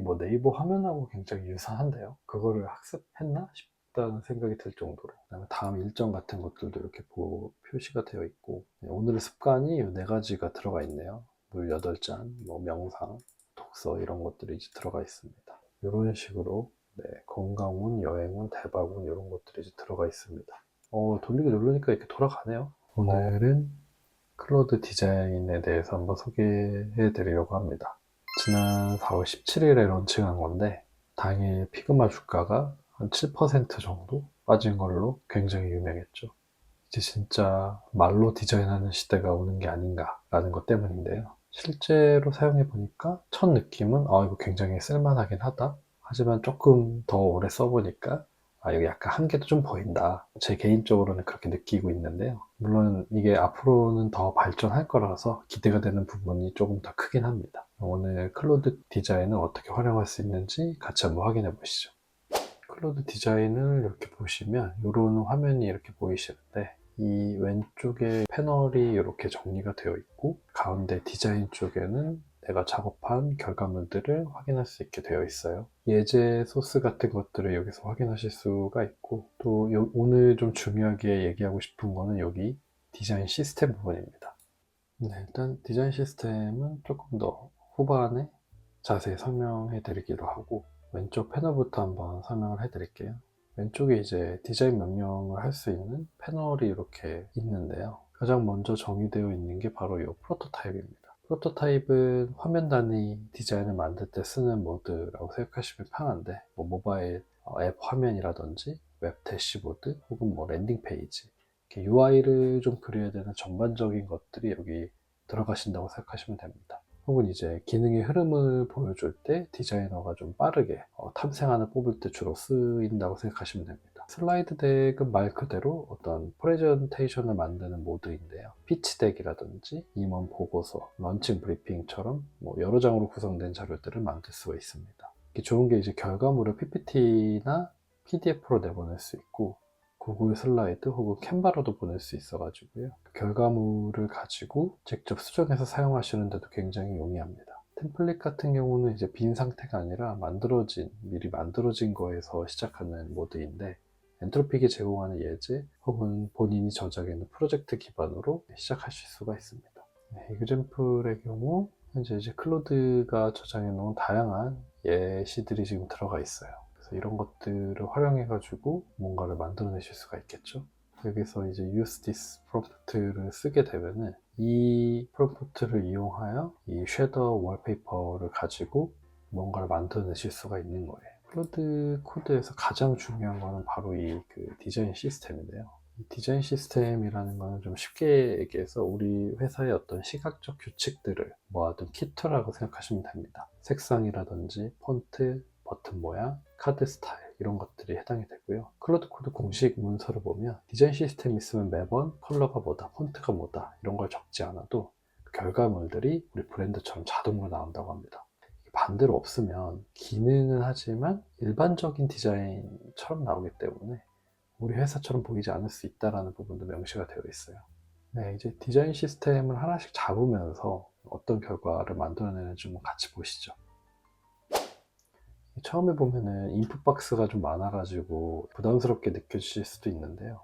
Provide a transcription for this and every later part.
뭐 네이버 화면하고 굉장히 유사한데요. 그거를 학습했나 싶다는 생각이 들 정도로. 그다음에 다음 일정 같은 것들도 이렇게 표시가 되어 있고, 오늘의 습관이 이 네 가지가 들어가 있네요. 물 8잔, 뭐 명상, 독서 이런 것들이 이제 들어가 있습니다. 이런 식으로 네, 건강운, 여행운, 대박운 이런 것들이 이제 들어가 있습니다. 돌리기 누르니까 이렇게 돌아가네요. 오늘은 클로드 디자인에 대해서 한번 소개해 드리려고 합니다. 지난 4월 17일에 론칭한 건데 당일 피그마 주가가 한 7% 정도 빠진 걸로 굉장히 유명했죠. 이제 진짜 말로 디자인하는 시대가 오는 게 아닌가라는 것 때문인데요. 실제로 사용해 보니까 첫 느낌은 이거 굉장히 쓸만하긴 하다. 하지만 조금 더 오래 써보니까 여기 약간 한계도 좀 보인다. 제 개인적으로는 그렇게 느끼고 있는데요. 물론 이게 앞으로는 더 발전할 거라서 기대가 되는 부분이 조금 더 크긴 합니다. 오늘 클로드 디자인을 어떻게 활용할 수 있는지 같이 한번 확인해 보시죠. 클로드 디자인을 이렇게 보시면 이런 화면이 이렇게 보이시는데, 이 왼쪽에 패널이 이렇게 정리가 되어 있고 가운데 디자인 쪽에는 내가 작업한 결과물들을 확인할 수 있게 되어 있어요. 예제 소스 같은 것들을 여기서 확인하실 수가 있고, 또 오늘 좀 중요하게 얘기하고 싶은 거는 여기 디자인 시스템 부분입니다. 네, 일단 디자인 시스템은 조금 더 후반에 자세히 설명해 드리기로 하고, 왼쪽 패널부터 한번 설명을 해 드릴게요. 왼쪽에 이제 디자인 명령을 할 수 있는 패널이 이렇게 있는데요. 가장 먼저 정의되어 있는 게 바로 이 프로토타입입니다. 프로토타입은 화면 단위 디자인을 만들 때 쓰는 모드라고 생각하시면 편한데, 뭐 모바일 앱 화면이라든지 웹 대시보드 혹은 뭐 랜딩 페이지, UI를 좀 그려야 되는 전반적인 것들이 여기 들어가신다고 생각하시면 됩니다. 혹은 이제 기능의 흐름을 보여줄 때 디자이너가 좀 빠르게 탐색안을 뽑을 때 주로 쓰인다고 생각하시면 됩니다. 슬라이드 덱은 말 그대로 어떤 프레젠테이션을 만드는 모드인데요. 피치 덱이라든지 임원 보고서, 런칭 브리핑처럼 뭐 여러 장으로 구성된 자료들을 만들 수가 있습니다. 이게 좋은 게 이제 결과물을 PPT나 PDF로 내보낼 수 있고, 구글 슬라이드 혹은 캔바로도 보낼 수 있어가지고요. 그 결과물을 가지고 직접 수정해서 사용하시는데도 굉장히 용이합니다. 템플릿 같은 경우는 이제 빈 상태가 아니라 미리 만들어진 거에서 시작하는 모드인데, 엔트로픽이 제공하는 예제 혹은 본인이 저장해놓은 프로젝트 기반으로 시작하실 수가 있습니다. 이그젬플의 경우 현재 이제 클로드가 저장해놓은 다양한 예시들이 지금 들어가 있어요. 그래서 이런 것들을 활용해 가지고 뭔가를 만들어내실 수가 있겠죠. 여기서 이제 use this prompt를 쓰게 되면은 이 프롬프트를 이용하여 이 쉐더 월페이퍼를 가지고 뭔가를 만들어내실 수가 있는 거예요. 클로드 코드에서 가장 중요한 거는 바로 이 디자인 시스템인데요. 디자인 시스템이라는 거는 좀 쉽게 얘기해서 우리 회사의 어떤 시각적 규칙들을 모아둔 키트라고 생각하시면 됩니다. 색상이라든지 폰트, 버튼 모양, 카드 스타일 이런 것들이 해당이 되고요. 클로드 코드 공식 문서를 보면 디자인 시스템이 있으면 매번 컬러가 뭐다, 폰트가 뭐다 이런 걸 적지 않아도 결과물들이 우리 브랜드처럼 자동으로 나온다고 합니다. 반대로 없으면 기능은 하지만 일반적인 디자인처럼 나오기 때문에 우리 회사처럼 보이지 않을 수 있다는 부분도 명시가 되어 있어요. 네, 이제 디자인 시스템을 하나씩 잡으면서 어떤 결과를 만들어내는지 한번 같이 보시죠. 처음에 보면은 인풋 박스가 좀 많아가지고 부담스럽게 느껴지실 수도 있는데요.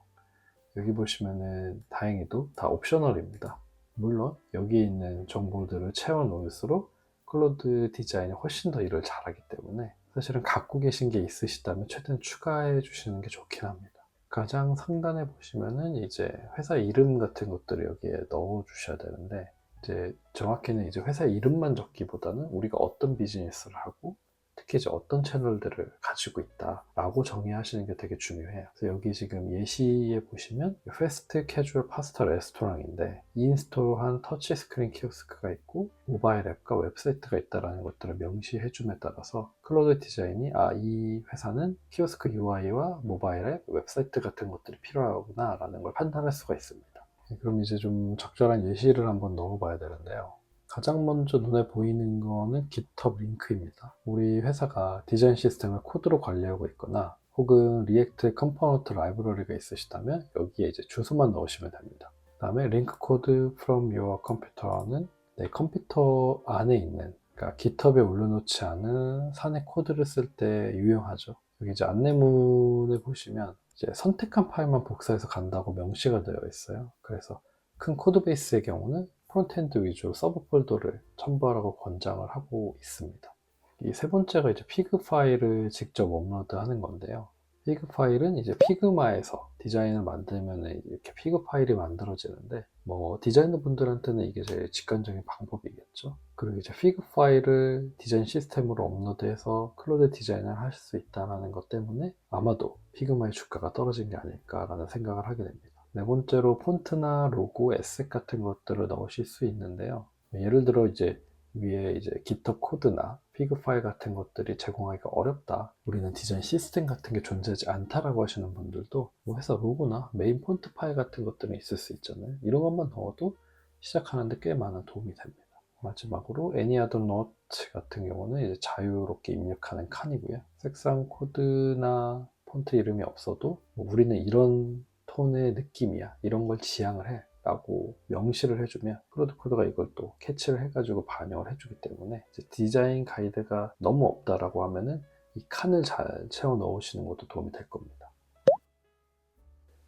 여기 보시면은 다행히도 다 옵셔널입니다. 물론 여기에 있는 정보들을 채워 놓을수록 클로드 디자인이 훨씬 더 일을 잘하기 때문에 사실은 갖고 계신 게 있으시다면 최대한 추가해 주시는 게 좋긴 합니다. 가장 상단에 보시면은 이제 회사 이름 같은 것들을 여기에 넣어 주셔야 되는데, 이제 정확히는 이제 회사 이름만 적기보다는 우리가 어떤 비즈니스를 하고 특히 이제 어떤 채널들을 가지고 있다라고 정의하시는 게 되게 중요해요. 그래서 여기 지금 예시에 보시면 패스트 캐주얼 파스타 레스토랑인데 인스톨한 터치 스크린 키오스크가 있고 모바일 앱과 웹사이트가 있다라는 것들을 명시해 줌에 따라서 클로드 디자인이 이 회사는 키오스크 UI와 모바일 앱, 웹사이트 같은 것들이 필요하구나 라는 걸 판단할 수가 있습니다. 그럼 이제 좀 적절한 예시를 한번 넣어 봐야 되는데요. 가장 먼저 눈에 보이는 거는 GitHub 링크입니다. 우리 회사가 디자인 시스템을 코드로 관리하고 있거나 혹은 리액트 컴포넌트 라이브러리가 있으시다면 여기에 이제 주소만 넣으시면 됩니다. 그 다음에 링크 코드 from your computer는 내 컴퓨터 안에 있는 그러니까 GitHub에 올려놓지 않은 사내 코드를 쓸 때 유용하죠. 여기 이제 안내문을 보시면 이제 선택한 파일만 복사해서 간다고 명시가 되어 있어요. 그래서 큰 코드베이스의 경우는 프론트엔드 위주로 서브 폴더를 첨부하라고 권장을 하고 있습니다. 이 세 번째가 이제 피그 파일을 직접 업로드하는 건데요. 피그 파일은 이제 피그마에서 디자인을 만들면 이렇게 피그 파일이 만들어지는데, 뭐 디자이너 분들한테는 이게 제일 직관적인 방법이겠죠. 그리고 이제 피그 파일을 디자인 시스템으로 업로드해서 클로드 디자인을 할 수 있다는 것 때문에 아마도 피그마의 주가가 떨어진 게 아닐까라는 생각을 하게 됩니다. 네 번째로 폰트나 로고, 에셋 같은 것들을 넣으실 수 있는데요. 예를 들어 이제 위에 이제 GitHub 코드나 피그 파일 같은 것들이 제공하기가 어렵다, 우리는 디자인 시스템 같은 게 존재하지 않다라고 하시는 분들도 뭐 회사 로고나 메인 폰트 파일 같은 것들은 있을 수 있잖아요. 이런 것만 넣어도 시작하는데 꽤 많은 도움이 됩니다. 마지막으로 애니아드 노트 같은 경우는 이제 자유롭게 입력하는 칸이고요. 색상 코드나 폰트 이름이 없어도 뭐 우리는 이런 톤의 느낌이야, 이런 걸 지향을 해 라고 명시를 해주면 클로드 코드가 이걸 또 캐치를 해가지고 반영을 해주기 때문에 이제 디자인 가이드가 너무 없다라고 하면은 이 칸을 잘 채워 넣으시는 것도 도움이 될 겁니다.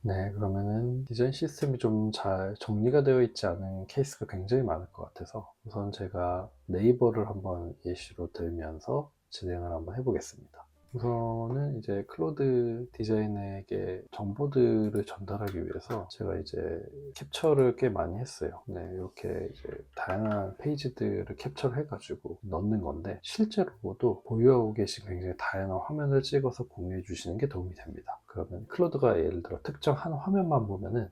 네, 그러면은 디자인 시스템이 좀 잘 정리가 되어 있지 않은 케이스가 굉장히 많을 것 같아서 우선 제가 네이버를 한번 예시로 들면서 진행을 한번 해보겠습니다. 우선은 이제 클로드 디자인에게 정보들을 전달하기 위해서 제가 이제 캡처를 꽤 많이 했어요. 네, 이렇게 이제 다양한 페이지들을 캡처를 해가지고 넣는 건데, 실제로도 보유하고 계신 굉장히 다양한 화면을 찍어서 공유해 주시는 게 도움이 됩니다. 그러면 클로드가 예를 들어 특정 한 화면만 보면은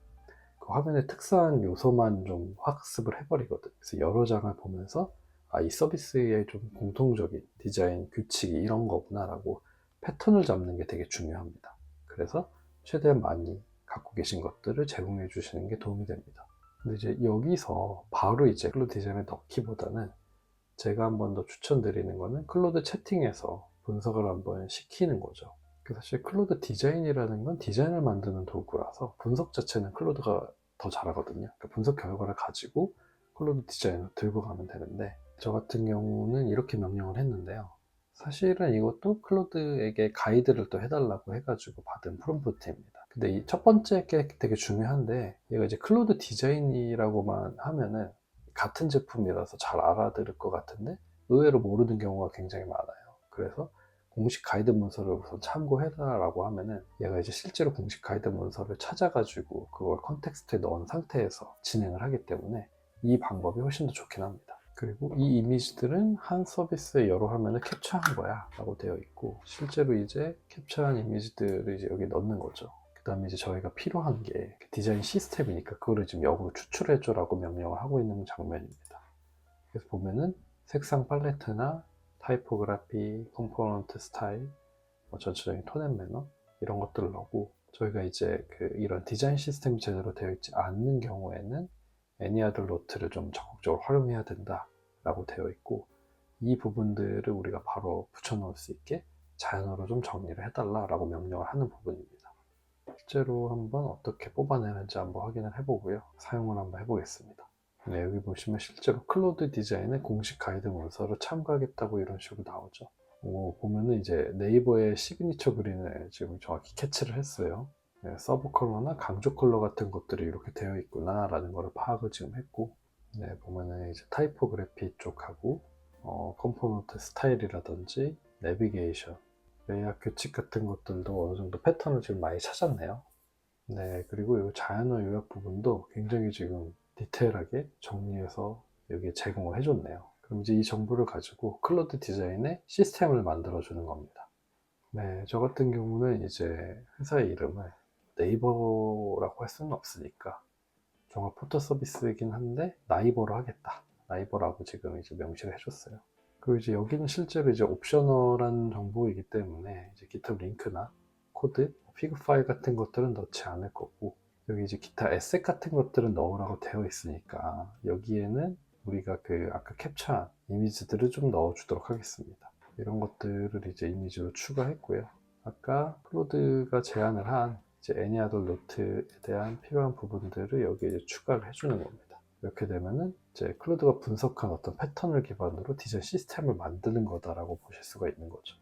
그 화면의 특수한 요소만 좀 학습을 해버리거든. 그래서 여러 장을 보면서 아, 이 서비스의 좀 공통적인 디자인 규칙이 이런 거구나 라고 패턴을 잡는 게 되게 중요합니다. 그래서 최대한 많이 갖고 계신 것들을 제공해 주시는 게 도움이 됩니다. 근데 이제 여기서 바로 이제 클로드 디자인에 넣기보다는 제가 한 번 더 추천드리는 거는 클로드 채팅에서 분석을 한번 시키는 거죠. 사실 클로드 디자인이라는 건 디자인을 만드는 도구라서 분석 자체는 클로드가 더 잘하거든요. 그러니까 분석 결과를 가지고 클로드 디자인을 들고 가면 되는데, 저 같은 경우는 이렇게 명령을 했는데요. 사실은 이것도 클로드에게 가이드를 또 해달라고 해가지고 받은 프롬프트입니다. 근데 이 첫 번째 게 되게 중요한데, 얘가 이제 클로드 디자인이라고만 하면은 같은 제품이라서 잘 알아들을 것 같은데 의외로 모르는 경우가 굉장히 많아요. 그래서 공식 가이드 문서를 우선 참고해라라고 하면은 얘가 이제 실제로 공식 가이드 문서를 찾아가지고 그걸 컨텍스트에 넣은 상태에서 진행을 하기 때문에 이 방법이 훨씬 더 좋긴 합니다. 그리고 이 이미지들은 한 서비스의 여러 화면을 캡처한 거야 라고 되어 있고, 실제로 이제 캡처한 이미지들을 이제 여기 넣는 거죠. 그 다음에 이제 저희가 필요한 게 디자인 시스템이니까 그거를 지금 역으로 추출해줘 라고 명령을 하고 있는 장면입니다. 그래서 보면은 색상 팔레트나 타이포그래피, 컴포넌트 스타일, 전체적인 톤 앤 매너 이런 것들을 넣고, 저희가 이제 이런 디자인 시스템이 제대로 되어 있지 않는 경우에는 애니아드 노트를 좀 적극적으로 활용해야 된다 라고 되어 있고, 이 부분들을 우리가 바로 붙여넣을 수 있게 자연어로 좀 정리를 해달라 라고 명령을 하는 부분입니다. 실제로 한번 어떻게 뽑아내는지 한번 확인을 해보고요, 사용을 한번 해보겠습니다. 네, 여기 보시면 실제로 클로드 디자인의 공식 가이드 문서를 참고하겠다고 이런 식으로 나오죠. 보면은 이제 네이버의 시그니처 그린을 지금 정확히 캐치를 했어요. 네, 서브 컬러나 강조 컬러 같은 것들이 이렇게 되어 있구나 라는 것을 파악을 지금 했고, 네, 보면은 이제 타이포그래피 쪽하고 컴포넌트 스타일이라든지 내비게이션, 레이아웃 규칙 같은 것들도 어느 정도 패턴을 지금 많이 찾았네요. 네, 그리고 이 자연어 요약 부분도 굉장히 지금 디테일하게 정리해서 여기에 제공을 해줬네요. 그럼 이제 이 정보를 가지고 클로드 디자인의 시스템을 만들어주는 겁니다. 네, 저 같은 경우는 이제 회사의 이름을 네이버라고 할 수는 없으니까 종합 포털 서비스이긴 한데 나이버로 하겠다. 나이버라고 지금 이제 명시를 해줬어요. 그리고 이제 여기는 실제로 이제 옵셔널한 정보이기 때문에 이제 GitHub 링크나 코드, 피그 파일 같은 것들은 넣지 않을 거고, 여기 이제 기타 에셋 같은 것들은 넣으라고 되어 있으니까 여기에는 우리가 아까 캡처한 이미지들을 좀 넣어주도록 하겠습니다. 이런 것들을 이제 이미지로 추가했고요. 아까 클로드가 제안을 한 이제 애니아돌 노트에 대한 필요한 부분들을 여기에 이제 추가를 해주는 겁니다. 이렇게 되면은 이제 클로드가 분석한 어떤 패턴을 기반으로 디자인 시스템을 만드는 거다라고 보실 수가 있는 거죠.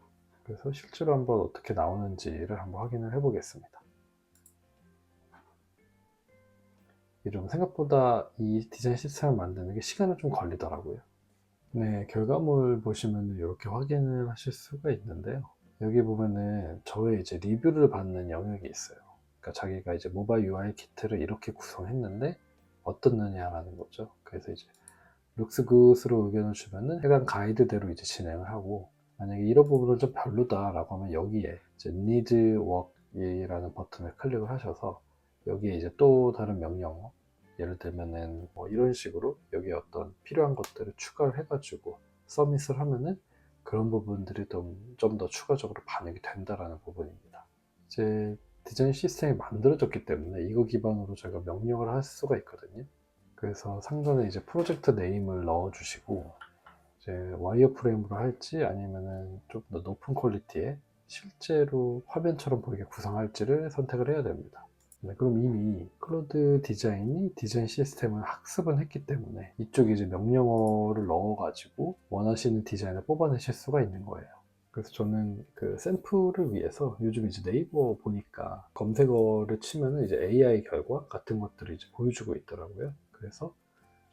그래서 실제로 한번 어떻게 나오는지를 한번 확인을 해 보겠습니다. 좀 생각보다 이 디자인 시스템을 만드는 게 시간이 좀 걸리더라고요. 네, 결과물 보시면 이렇게 확인을 하실 수가 있는데요. 여기 보면은 저의 이제 리뷰를 받는 영역이 있어요. 그러니까 자기가 이제 모바일 UI 키트를 이렇게 구성했는데 어떻느냐라는 거죠. 그래서 이제 룩스 굿으로 의견을 주면은 해당 가이드대로 이제 진행을 하고, 만약에 이런 부분은 좀 별로다라고 하면 여기에 이제 need work이라는 버튼을 클릭을 하셔서 여기에 이제 또 다른 명령, 예를 들면은 뭐 이런 식으로 여기에 어떤 필요한 것들을 추가를 해가지고 서밋을 하면은 그런 부분들이 좀 더 추가적으로 반영이 된다라는 부분입니다. 이제 디자인 시스템이 만들어졌기 때문에 이거 기반으로 저희가 명령을 할 수가 있거든요. 그래서 상단에 이제 프로젝트 네임을 넣어 주시고, 이제 와이어프레임으로 할지 아니면은 좀 더 높은 퀄리티의 실제로 화면처럼 보이게 구성할지를 선택을 해야 됩니다. 네, 그럼 이미 클로드 디자인이 디자인 시스템을 학습은 했기 때문에 이쪽에 이제 명령어를 넣어가지고 원하시는 디자인을 뽑아내실 수가 있는 거예요. 그래서 저는 그 샘플을 위해서 요즘 이제 네이버 보니까 검색어를 치면은 이제 AI 결과 같은 것들을 이제 보여주고 있더라고요. 그래서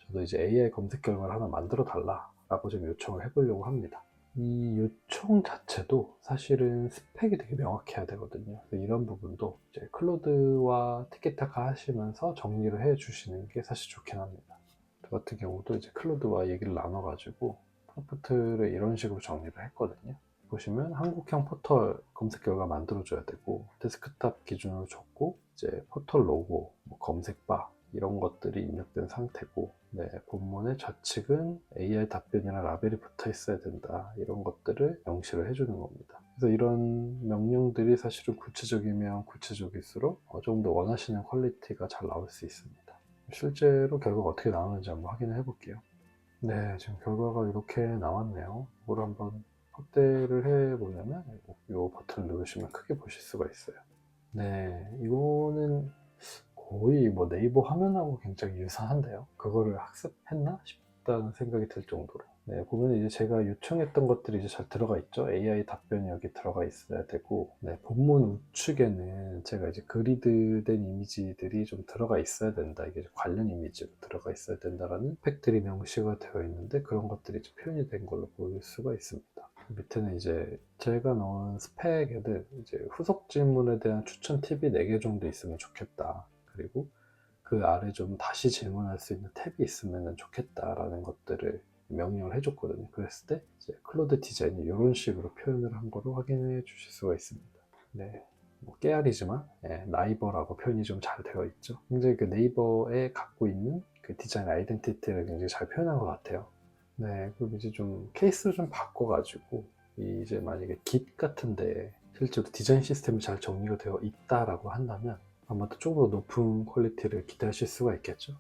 저도 이제 AI 검색 결과를 하나 만들어 달라라고 좀 요청을 해보려고 합니다. 이 요청 자체도 사실은 스펙이 되게 명확해야 되거든요. 그래서 이런 부분도 이제 클로드와 티키타카 하시면서 정리를 해 주시는 게 사실 좋긴 합니다. 저 같은 경우도 이제 클로드와 얘기를 나눠가지고 프롬프트를 이런 식으로 정리를 했거든요. 보시면 한국형 포털 검색 결과 만들어줘야 되고, 데스크탑 기준으로 줬고, 이제 포털 로고, 뭐 검색바 이런 것들이 입력된 상태고, 네, 본문의 좌측은 AI 답변이나 라벨이 붙어 있어야 된다, 이런 것들을 명시를 해주는 겁니다. 그래서 이런 명령들이 사실은 구체적이면 구체적일수록 어느 정도 원하시는 퀄리티가 잘 나올 수 있습니다. 실제로 결과가 어떻게 나오는지 한번 확인을 해 볼게요. 네, 지금 결과가 이렇게 나왔네요. 이걸 한번 확대를 해 보려면 이 버튼을 누르시면 크게 보실 수가 있어요. 네, 이거는 거의 뭐 네이버 화면하고 굉장히 유사한데요. 그거를 학습했나 싶다는 생각이 들 정도로. 네, 보면 이제 제가 요청했던 것들이 이제 잘 들어가 있죠. AI 답변이 여기 들어가 있어야 되고, 네, 본문 우측에는 제가 이제 그리드된 이미지들이 좀 들어가 있어야 된다. 이게 관련 이미지로 들어가 있어야 된다라는 팩들이 명시가 되어 있는데, 그런 것들이 이제 표현이 된 걸로 보일 수가 있습니다. 밑에는 이제 제가 넣은 스펙에는 이제 후속 질문에 대한 추천 팁이 4개 정도 있으면 좋겠다. 그리고 그 아래 좀 다시 질문할 수 있는 탭이 있으면 좋겠다라는 것들을 명령을 해줬거든요. 그랬을 때 이제 클로드 디자인이 이런 식으로 표현을 한 거로 확인해 주실 수가 있습니다. 네, 뭐 깨알이지만 나이버라고 표현이 좀 잘 되어 있죠. 굉장히 그 네이버에 갖고 있는 그 디자인 아이덴티티를 굉장히 잘 표현한 것 같아요. 네, 그럼 이제 좀 케이스를 좀 바꿔가지고 이제 만약에 Git 같은데 실제로 디자인 시스템이 잘 정리가 되어 있다라고 한다면 아마도 조금 더 높은 퀄리티를 기대하실 수가 있겠죠.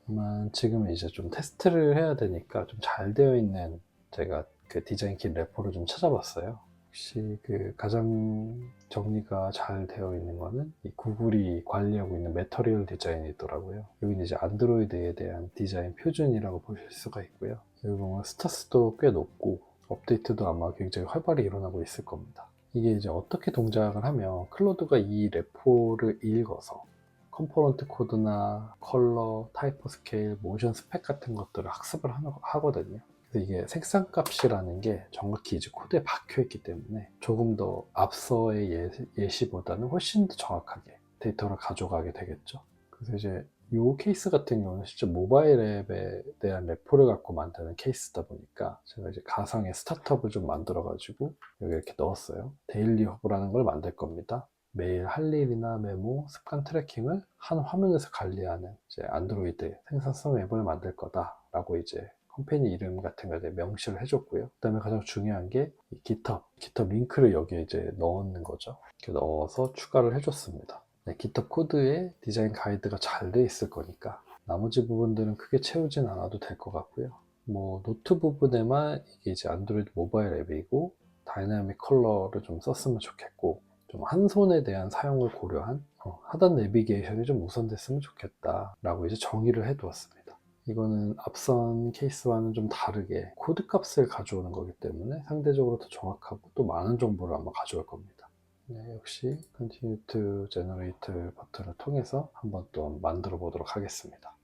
다만 지금은 이제 좀 테스트를 해야 되니까 좀 잘 되어 있는, 제가 그 디자인 킷 레포를 좀 찾아봤어요. 혹시 그 가장 정리가 잘 되어 있는 거는 이 구글이 관리하고 있는 매터리얼 디자인이더라고요. 여기는 이제 안드로이드에 대한 디자인 표준이라고 보실 수가 있고요. 여기 보면 스타스도 꽤 높고 업데이트도 아마 굉장히 활발히 일어나고 있을 겁니다. 이게 이제 어떻게 동작을 하면 클로드가 이 레포를 읽어서 컴포넌트 코드나 컬러, 타이퍼 스케일, 모션 스펙 같은 것들을 학습을 하거든요. 그래서 이게 색상값이라는 게 정확히 이제 코드에 박혀 있기 때문에 조금 더 앞서의 예시보다는 훨씬 더 정확하게 데이터를 가져가게 되겠죠. 그래서 이제 이 케이스 같은 경우는 진짜 모바일 앱에 대한 레포를 갖고 만드는 케이스다 보니까 제가 이제 가상의 스타트업을 좀 만들어 가지고 여기 이렇게 넣었어요. 데일리 허브라는 걸 만들 겁니다. 매일 할 일이나 메모, 습관 트래킹을 한 화면에서 관리하는 이제 안드로이드 생산성 앱을 만들 거다라고 이제 컴퍼니 이름 같은 거에 명시를 해줬고요. 그 다음에 가장 중요한 게 GitHub 링크를 여기에 이제 넣는 거죠. 이렇게 넣어서 추가를 해줬습니다. 네, GitHub 코드에 디자인 가이드가 잘 돼 있을 거니까 나머지 부분들은 크게 채우진 않아도 될 것 같고요. 뭐 노트 부분에만 이게 이제 안드로이드 모바일 앱이고 다이나믹 컬러를 좀 썼으면 좋겠고, 좀 한 손에 대한 사용을 고려한 하단 내비게이션이 좀 우선됐으면 좋겠다 라고 이제 정의를 해 두었습니다. 이거는 앞선 케이스와는 좀 다르게 코드 값을 가져오는 거기 때문에 상대적으로 더 정확하고 또 많은 정보를 아마 가져올 겁니다. 네, 역시 Continue to Generate 버튼을 통해서 한번 또 만들어 보도록 하겠습니다.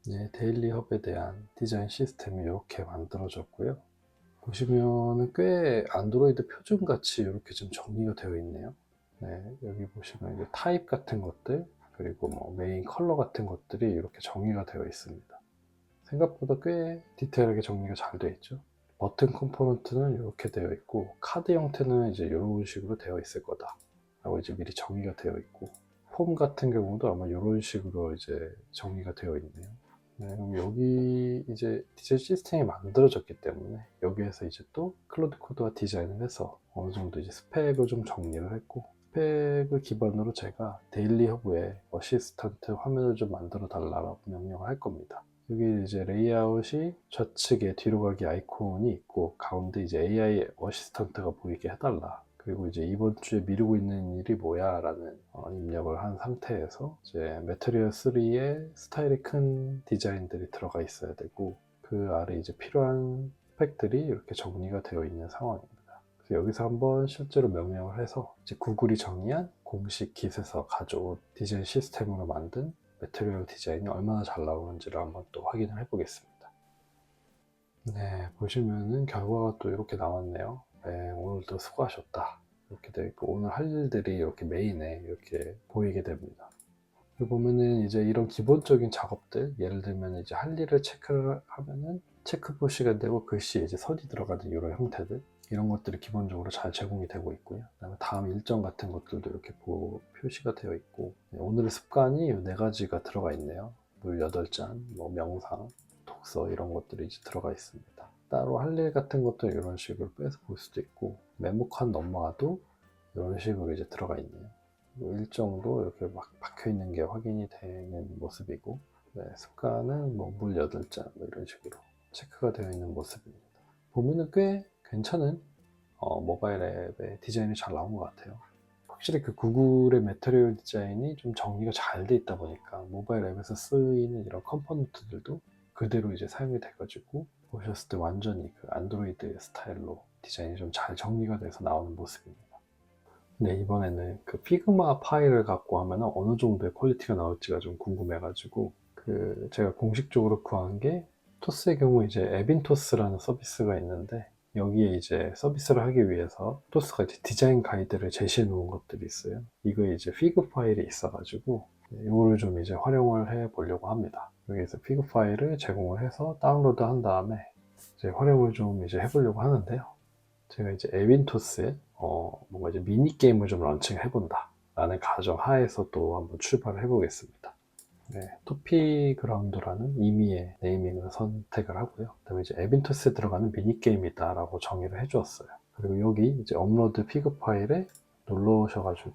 네, 데일리 헙에 대한 디자인 시스템이 이렇게 만들어졌고요. 보시면은 꽤 안드로이드 표준같이 이렇게 좀 정리가 되어 있네요. 네, 여기 보시면 이제 타입 같은 것들, 그리고 뭐 메인 컬러 같은 것들이 이렇게 정의가 되어 있습니다. 생각보다 꽤 디테일하게 정리가 잘 되어 있죠. 버튼 컴포넌트는 이렇게 되어 있고, 카드 형태는 이제 이런 식으로 되어 있을 거다 라고 이제 미리 정의가 되어 있고, 폼 같은 경우도 아마 이런 식으로 이제 정의가 되어 있네요. 네, 그럼 여기 이제 디자인 시스템이 만들어졌기 때문에 여기에서 이제 또 클로드 코드와 디자인을 해서 어느 정도 이제 스펙을 좀 정리를 했고, 스펙을 기반으로 제가 데일리 허브에 어시스턴트 화면을 좀 만들어 달라고 명령을 할 겁니다. 여기 이제 레이아웃이 좌측에 뒤로 가기 아이콘이 있고, 가운데 이제 AI 어시스턴트가 보이게 해달라. 그리고 이제 이번 주에 미루고 있는 일이 뭐야 라는 입력을 한 상태에서 이제 매트리얼 3에 스타일이 큰 디자인들이 들어가 있어야 되고, 그 아래 이제 필요한 스펙들이 이렇게 정리가 되어 있는 상황입니다. 그래서 여기서 한번 실제로 명령을 해서 이제 구글이 정의한 공식 깃에서 가져온 디자인 시스템으로 만든 매트리얼 디자인이 얼마나 잘 나오는지를 한번 또 확인을 해 보겠습니다. 네, 보시면은 결과가 또 이렇게 나왔네요. 네, 오늘도 수고하셨다 이렇게 되어 있고, 오늘 할 일들이 이렇게 메인에 이렇게 보이게 됩니다. 그리고 보면은 이제 이런 기본적인 작업들, 예를 들면 이제 할 일을 체크를 하면은 체크 표시가 되고 글씨에 이제 선이 들어가는 이런 형태들, 이런 것들이 기본적으로 잘 제공이 되고 있고요. 그다음에 다음 일정 같은 것들도 이렇게 표시가 되어 있고, 오늘의 습관이 이 네 가지가 들어가 있네요. 물 8잔, 뭐 명상, 독서 이런 것들이 이제 들어가 있습니다. 따로 할 일 같은 것도 이런 식으로 빼서 볼 수도 있고, 메모칸 넘어가도 이런 식으로 이제 들어가 있네요. 일정도 이렇게 막 박혀 있는 게 확인이 되는 모습이고, 네, 습관은 뭐 물 8잔 뭐 이런 식으로 체크가 되어 있는 모습입니다. 보면은 꽤 괜찮은 모바일 앱의 디자인이 잘 나온 것 같아요. 확실히 그 구글의 매트리얼 디자인이 좀 정리가 잘 돼 있다 보니까 모바일 앱에서 쓰이는 이런 컴포넌트들도 그대로 이제 사용이 돼가지고, 보셨을 때 완전히 그 안드로이드 스타일로 디자인이 좀 잘 정리가 돼서 나오는 모습입니다. 네, 이번에는 그 피그마 파일을 갖고 하면 어느 정도의 퀄리티가 나올지가 좀 궁금해가지고, 그 제가 공식적으로 구한 게, 토스의 경우 이제 에빈토스라는 서비스가 있는데, 여기에 이제 서비스를 하기 위해서 토스가 이제 디자인 가이드를 제시해 놓은 것들이 있어요. 이거에 이제 피그 파일이 있어가지고 이거를 좀 이제 활용을 해 보려고 합니다. 여기에서 피그 파일을 제공을 해서 다운로드 한 다음에 이제 활용을 좀 이제 해보려고 하는데요. 제가 이제 에빈토스에 뭔가 이제 미니 게임을 좀 런칭 해본다 라는 가정 하에서 또 한번 출발을 해보겠습니다. 네, 토피그라운드라는 임의의 네이밍을 선택을 하고요. 그다음에 이제 에빈토스에 들어가는 미니 게임이다라고 정의를 해주었어요. 그리고 여기 이제 업로드 피그 파일에 눌러 오셔가지고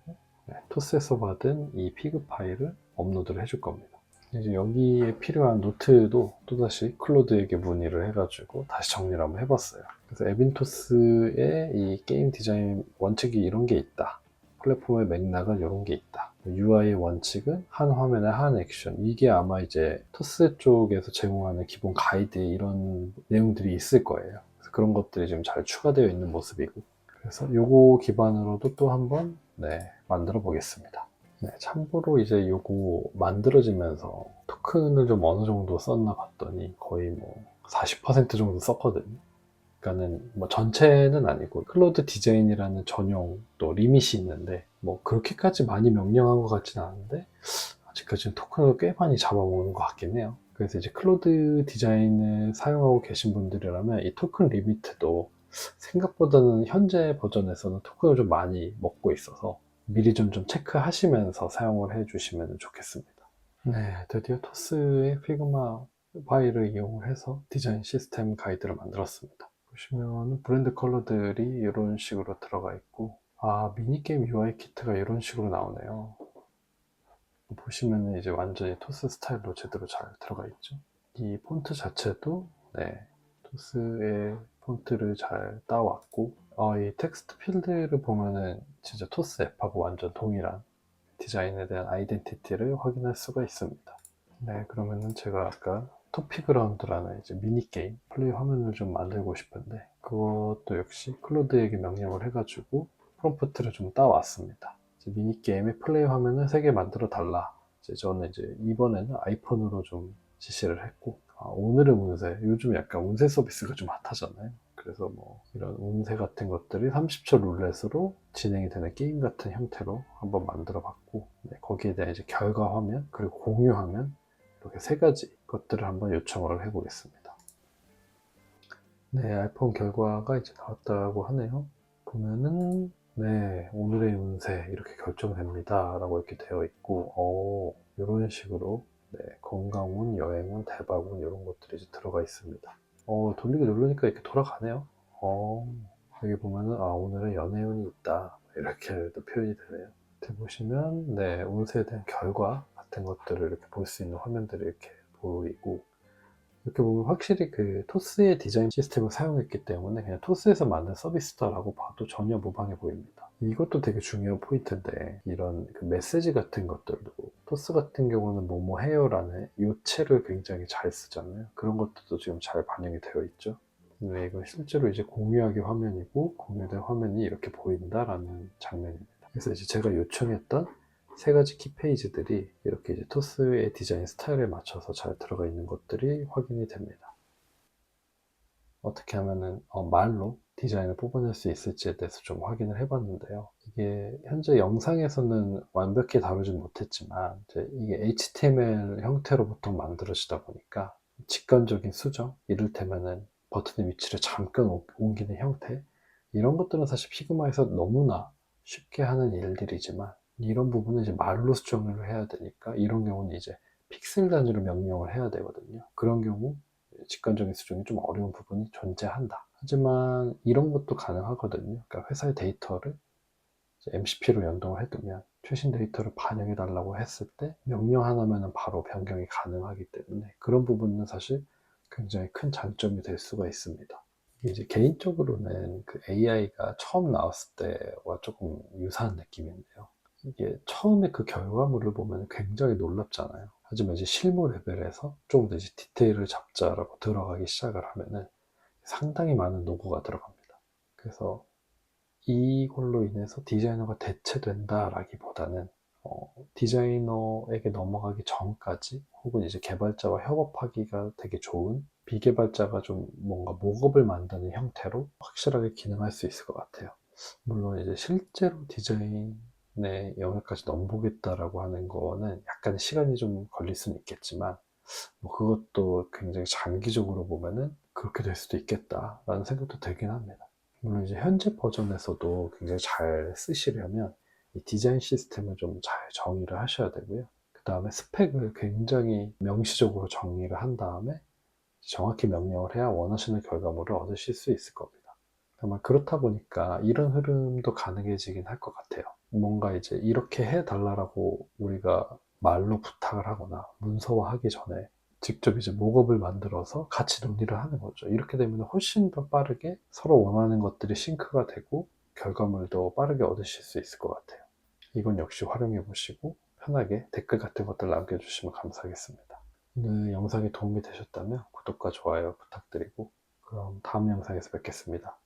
토스에서 받은 이 피그 파일을 업로드를 해줄 겁니다. 이제 여기에 필요한 노트도 또다시 클로드에게 문의를 해가지고 다시 정리를 한번 해봤어요. 그래서 에빈토스의 이 게임 디자인 원칙이 이런 게 있다. 플랫폼의 맥락은 이런 게 있다. UI 원칙은 한 화면에 한 액션. 이게 아마 이제 토스 쪽에서 제공하는 기본 가이드 이런 내용들이 있을 거예요. 그래서 그런 것들이 지금 잘 추가되어 있는 모습이고. 그래서 요거 기반으로도 또 한번 만들어 보겠습니다. 네, 참고로 이제 요거 만들어지면서 토큰을 좀 어느 정도 썼나 봤더니 거의 뭐 40% 정도 썼거든요. 그러니까는 뭐 전체는 아니고 클로드 디자인이라는 전용 또 리밋이 있는데, 뭐 그렇게까지 많이 명령한 것 같지는 않은데 아직까지는 토큰을 꽤 많이 잡아먹는 것 같긴 해요. 그래서 이제 클로드 디자인을 사용하고 계신 분들이라면 이 토큰 리미트도 생각보다는 현재 버전에서는 토큰을 좀 많이 먹고 있어서 미리 좀 체크하시면서 사용을 해주시면 좋겠습니다. 네, 드디어 토스의 피그마 파일을 이용해서 디자인 시스템 가이드를 만들었습니다. 보시면 브랜드 컬러들이 이런 식으로 들어가 있고, 미니게임 UI 키트가 이런 식으로 나오네요. 보시면 이제 완전히 토스 스타일로 제대로 잘 들어가 있죠. 이 폰트 자체도 토스의 폰트를 잘 따왔고, 이 텍스트 필드를 보면은 진짜 토스 앱하고 완전 동일한 디자인에 대한 아이덴티티를 확인할 수가 있습니다. 네, 그러면은 제가 아까 토피그라운드라는 이제 미니게임 플레이 화면을 좀 만들고 싶은데, 그것도 역시 클로드에게 명령을 해가지고 프롬프트를 좀 따왔습니다. 이제 미니게임의 플레이 화면을 3개 만들어 달라. 이제 저는 이제 이번에는 아이폰으로 좀 지시를 했고, 오늘의 운세, 요즘 약간 운세 서비스가 좀 핫하잖아요. 그래서 뭐 이런 운세 같은 것들이 30초 룰렛으로 진행이 되는 게임 같은 형태로 한번 만들어 봤고, 네, 거기에 대한 이제 결과 화면 그리고 공유 화면, 이렇게 3가지 것들을 한번 요청을 해보겠습니다. 네, 아이폰 결과가 이제 나왔다고 하네요. 보면은 네, 오늘의 운세 이렇게 결정됩니다 라고 이렇게 되어 있고, 이런 식으로 네, 건강운, 여행운, 대박운 이런 것들이 이제 들어가 있습니다. 돌리기 누르니까 이렇게 돌아가네요. 여기 보면은 오늘의 연애운이 있다 이렇게 또 표현이 되네요. 이렇게 보시면 네, 운세에 대한 결과 같은 것들을 이렇게 볼 수 있는 화면들이 이렇게 보이고, 이렇게 보면 확실히 그 토스의 디자인 시스템을 사용했기 때문에 그냥 토스에서 만든 서비스다라고 봐도 전혀 무방해 보입니다. 이것도 되게 중요한 포인트인데, 이런 그 메시지 같은 것들도 토스 같은 경우는 뭐뭐 해요라는 요체를 굉장히 잘 쓰잖아요. 그런 것들도 지금 잘 반영이 되어 있죠. 네, 이건 실제로 이제 공유하기 화면이고, 공유된 화면이 이렇게 보인다라는 장면입니다. 그래서 이제 제가 요청했던 3가지 키페이지들이 이렇게 이제 토스의 디자인 스타일에 맞춰서 잘 들어가 있는 것들이 확인이 됩니다. 어떻게 하면은 말로 디자인을 뽑아낼 수 있을지에 대해서 좀 확인을 해봤는데요. 이게 현재 영상에서는 완벽히 다루진 못했지만, 이게 HTML 형태로 보통 만들어지다 보니까 직관적인 수정, 이를테면은 버튼의 위치를 잠깐 옮기는 형태, 이런 것들은 사실 피그마에서 너무나 쉽게 하는 일들이지만, 이런 부분은 이제 말로 수정을 해야 되니까 이런 경우는 이제 픽셀 단위로 명령을 해야 되거든요. 그런 경우 직관적인 수정이 좀 어려운 부분이 존재한다. 하지만 이런 것도 가능하거든요. 그러니까 회사의 데이터를 MCP로 연동을 해두면 최신 데이터를 반영해 달라고 했을 때 명령 하나면 바로 변경이 가능하기 때문에 그런 부분은 사실 굉장히 큰 장점이 될 수가 있습니다. 이제 개인적으로는 그 AI가 처음 나왔을 때와 조금 유사한 느낌인데요. 이게 처음에 그 결과물을 보면 굉장히 놀랍잖아요. 하지만 이제 실무 레벨에서 좀 더 이제 디테일을 잡자라고 들어가기 시작을 하면은 상당히 많은 노고가 들어갑니다. 그래서 이걸로 인해서 디자이너가 대체된다라기보다는 디자이너에게 넘어가기 전까지 혹은 이제 개발자와 협업하기가 되게 좋은, 비개발자가 좀 뭔가 목업을 만드는 형태로 확실하게 기능할 수 있을 것 같아요. 물론 이제 실제로 디자인의 영역까지 넘보겠다라고 하는 거는 약간 시간이 좀 걸릴 수는 있겠지만, 뭐 그것도 굉장히 장기적으로 보면은 그렇게 될 수도 있겠다라는 생각도 들긴 합니다. 물론 이제 현재 버전에서도 굉장히 잘 쓰시려면 이 디자인 시스템을 좀 잘 정의를 하셔야 되고요. 그 다음에 스펙을 굉장히 명시적으로 정의를 한 다음에 정확히 명령을 해야 원하시는 결과물을 얻으실 수 있을 겁니다. 아마 그렇다 보니까 이런 흐름도 가능해지긴 할 것 같아요. 뭔가 이제 이렇게 해달라고 우리가 말로 부탁을 하거나 문서화하기 전에 직접 이제 목업을 만들어서 같이 논의를 하는 거죠. 이렇게 되면 훨씬 더 빠르게 서로 원하는 것들이 싱크가 되고 결과물도 빠르게 얻으실 수 있을 것 같아요. 이건 역시 활용해 보시고 편하게 댓글 같은 것들 남겨주시면 감사하겠습니다. 오늘 영상이 도움이 되셨다면 구독과 좋아요 부탁드리고, 그럼 다음 영상에서 뵙겠습니다.